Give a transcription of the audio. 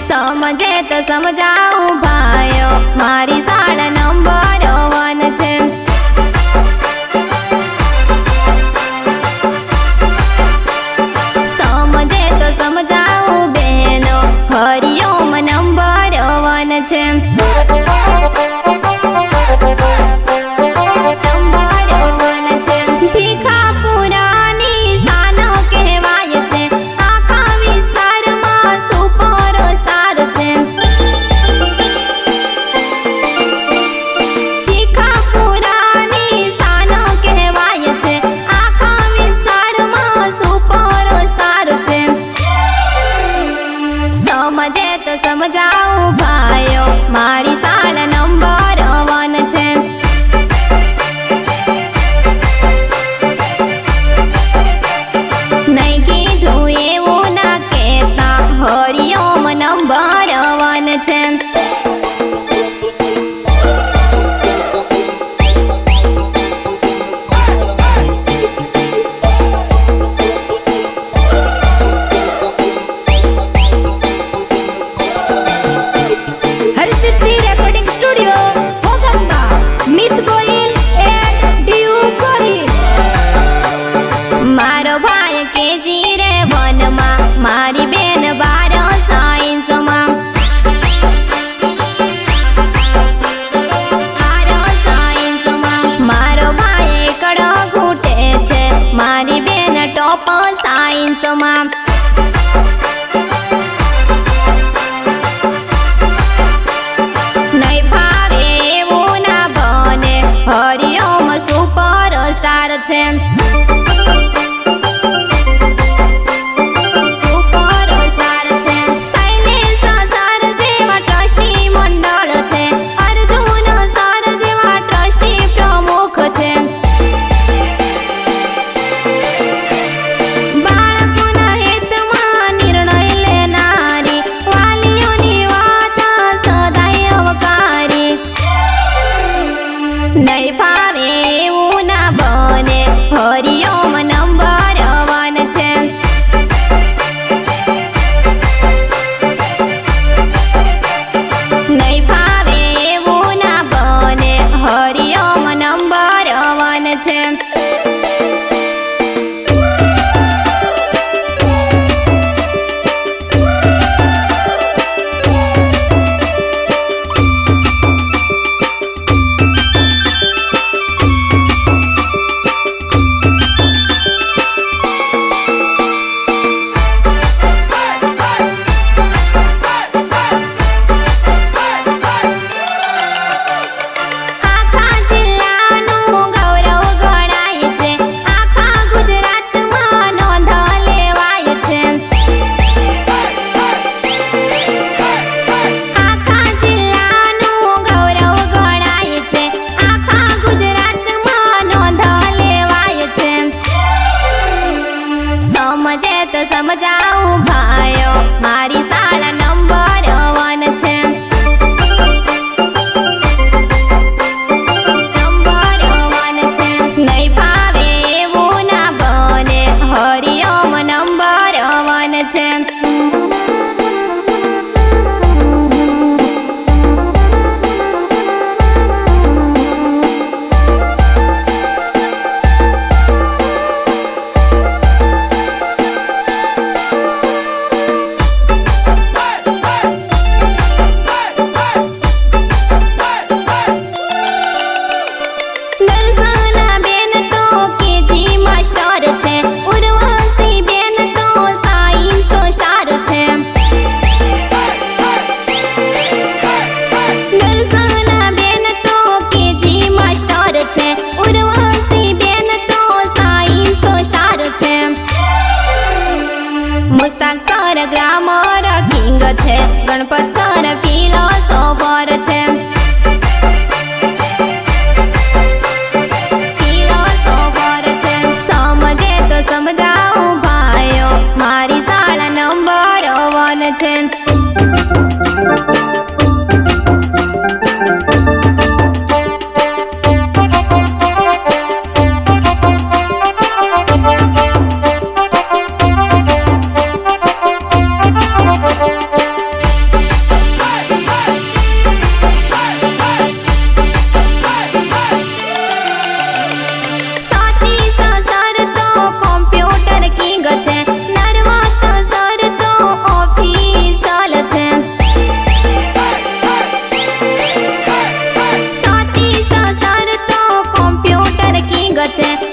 समझे तो समझाऊं भाइयों मारी शाळा नंबर 1 छे। समझे तो समझाऊं बहनों हरिओम नंबर 1 छे। समझे तो समझाऊं भाइयों मारी शाळा नंबर 1 छे। नहीं कीधुं एवुं ना कहता हरिओम नंबर 1 छे। रेकॉर्डिंग स्टूडियो होगंबा मित गोइल एंड डीयू गोइल। मारो भाई केजी रे 1 मा मारी बेन 12 साइंस मा। मारो भाई एकड़ो घूटे छे मारी बेन टॉप साइंस मा। हरिओम सुपरस्टार छे। सुपरस्टार छे शैलेश सर जेवा ट्रस्टी मंडल छे। अर्जुन सर जेवा ट्रस्टी प्रमुख छे। बाळकोना हितमां निर्णय लेनारी वालीओनी वात सदाय अवकारी। नहीं भावे एवुं ना बने हरिओम नंबर 1 छे। नहीं भावे एवुं ना बने हरिओम नंबर 1 छे। समझे तो समझाऊं भाइयों मारी शाळा नंबर 1 छे। नंबर 1 छे नहीं भावे एवुं ना बने हरिओम नंबर 1 छे। છે